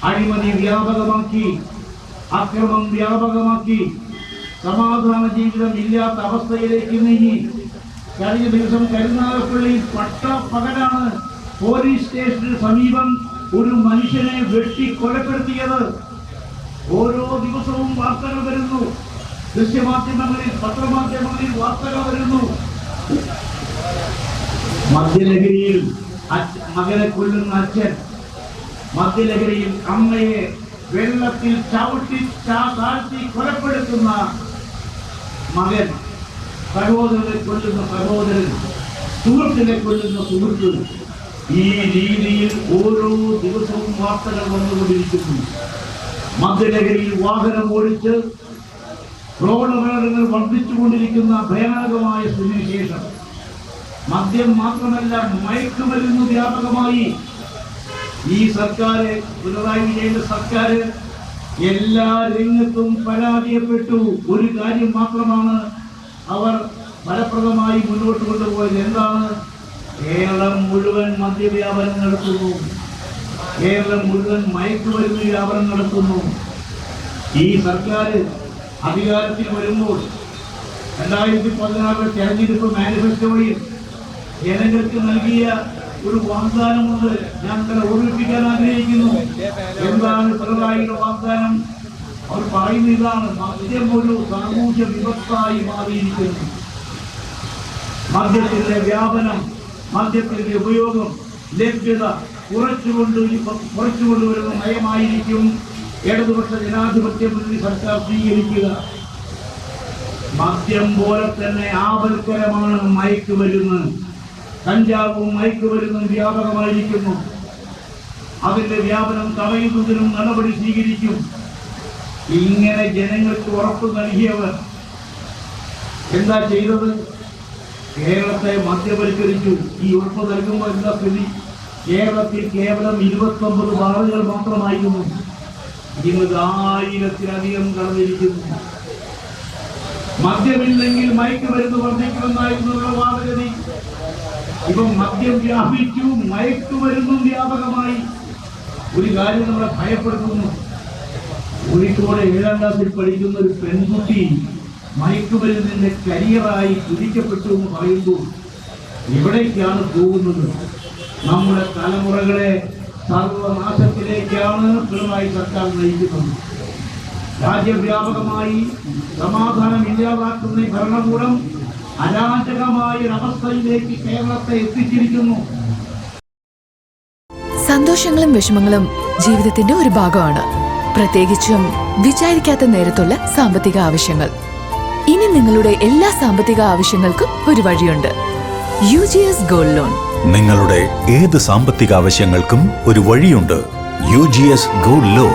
അഴിമതി വ്യാപകമാക്കി, അക്രമം വ്യാപകമാക്കി, സമാധാന ജീവിതം ഇല്ലാത്ത അവസ്ഥയിലേക്ക് നീങ്ങി. കഴിഞ്ഞ ദിവസം കരുനാഗപ്പള്ളിയിൽ പകലാണ് പോലീസ് സ്റ്റേഷന് സമീപം ഒരു മനുഷ്യനെ വെട്ടി കൊലപ്പെടുത്തിയത്. ഓരോ ദിവസവും വാർത്തകൾ വരുന്നു, ദൃശ്യമാധ്യമങ്ങളിൽ പത്രമാധ്യമങ്ങളിൽ വാർത്തകൾ വരുന്നു. മദ്യലഹരിയിൽ മകനെ കൊല്ലുന്ന അച്ഛൻ, മദ്യലഹരിയിൽ അമ്മയെ വെള്ളത്തിൽ ചവിട്ടി താഴ്ത്തി കൊലപ്പെടുത്തുന്ന മകൻ, സഹോദരനെ കൊല്ലുന്ന സഹോദരൻ, സുഹൃത്തിനെ കൊല്ലുന്ന സുഹൃത്ത്. ഈ രീതിയിൽ ഓരോ ദിവസവും വാർത്തകൾ വന്നുകൊണ്ടിരിക്കുന്നു. മദ്യലഹരിയിൽ വാഹനം ഓടിച്ച് റോഡ് അപകടങ്ങൾ വർദ്ധിച്ചുകൊണ്ടിരിക്കുന്ന ഭയാനകമായ സ്ഥിതിവിശേഷം. മദ്യം മാത്രമല്ല, മയക്കുമരുന്ന് വ്യാപകമായി. ഈ സർക്കാർ, പിണറായി വിജയന്റെ സർക്കാർ എല്ലാ രംഗത്തും പരാജയപ്പെട്ടു. ഒരു കാര്യം മാത്രമാണ് അവർ ഫലപ്രദമായി മുന്നോട്ട് കൊണ്ടുപോയത്. എന്താണ്? കേരളം മുഴുവൻ മദ്യവ്യാപനം നടത്തുന്നു, കേരളം മുഴുവൻ മയക്കുമരുന്ന് വ്യാപനം നടത്തുന്നു. ഈ സർക്കാർ അധികാരത്തിൽ വരുമ്പോൾ 2016 തെരഞ്ഞെടുപ്പ് മാനിഫെസ്റ്റോയിൽ ജനങ്ങൾക്ക് നൽകിയ ഒരു വാഗ്ദാനമുണ്ട്. ഞാൻ നിങ്ങളെ ഓർമ്മിപ്പിക്കാൻ ആഗ്രഹിക്കുന്നു. എന്താണ് പിണറായിയുടെ വാഗ്ദാനം? അവർ പറയുന്ന ഇതാണ്: മദ്യം ഒരു സാമൂഹ്യ വിപത്തായി മാറിയിരിക്കുന്നു. മദ്യത്തിന്റെ വ്യാപനം, മദ്യത്തിന്റെ ഉപയോഗം, ലഭ്യത കുറച്ചുകൊണ്ടുവരുന്ന നയമായിരിക്കും ഇടതുപക്ഷ ജനാധിപത്യ മുന്നണി സർക്കാർ സ്വീകരിക്കുക. മദ്യം പോലെ തന്നെ ആപൽക്കരമാണ് മയക്കുമരുന്ന്. കഞ്ചാവും മയക്കുമരുന്നും വ്യാപകമായിരിക്കുന്നു. അതിന്റെ വ്യാപനം തടയുന്നതിനും നടപടി സ്വീകരിക്കും. ഇങ്ങനെ ജനങ്ങൾക്ക് ഉറപ്പ് നൽകിയവർ എന്താ ചെയ്തത്? കേരളത്തെ മദ്യവൽക്കരിച്ചു. ഈ ഉറപ്പ് നൽകുമ്പോൾ എന്താ സ്ഥിതി? കേരളത്തിൽ കേവലം 29 ബാറുകൾ മാത്രമായിരുന്നു. ഇന്ന് 1000-ത്തിലധികം കടന്നിരിക്കുന്നു. മദ്യമില്ലെങ്കിൽ മയക്കുമരുന്ന് വർദ്ധിക്കുമെന്നായിരുന്നുള്ള വാദഗതി. ഇപ്പം മദ്യം വ്യാപിച്ചു, മയക്കുമരുന്നും വ്യാപകമായി. ഒരു കാര്യം നമ്മളെ ഭയപ്പെടുത്തുന്നു. കോഴിക്കോട് 7ാം ക്ലാസ്സിൽ പഠിക്കുന്ന ഒരു പെൺകുട്ടി മയക്കുമരുന്നിന്റെ കരിയറായി പിടിക്കപ്പെട്ടു എന്ന് പറയുമ്പോൾ എവിടേക്കാണ് പോകുന്നത്? നമ്മുടെ തലമുറകളെ സർവനാശത്തിലേക്കാണ് പിണറായി സർക്കാർ നയിക്കുന്നത്. രാജ്യവ്യാപകമായി സമാധാനം ഇല്ലാതാക്കുന്ന ഭരണകൂടം അരാജകമായ ഒരവസ്ഥയിലേക്ക് കേരളത്തെ എത്തിച്ചിരിക്കുന്നു. സന്തോഷങ്ങളും വിഷമങ്ങളും ജീവിതത്തിന്റെ ഒരു ഭാഗമാണ്. പ്രത്യേകിച്ചും വിചാരിക്കാത്ത നേരത്തുള്ള സാമ്പത്തിക ആവശ്യങ്ങൾ. ഇനി നിങ്ങളുടെ എല്ലാ സാമ്പത്തിക ആവശ്യങ്ങൾക്കും ഒരു വഴിയുണ്ട്: UGS ഗോൾഡ് ലോൺ. നിങ്ങളുടെ ഏത് സാമ്പത്തിക ആവശ്യങ്ങൾക്കും ഒരു വഴിയുണ്ട്: UGS ഗോൾഡ് ലോൺ.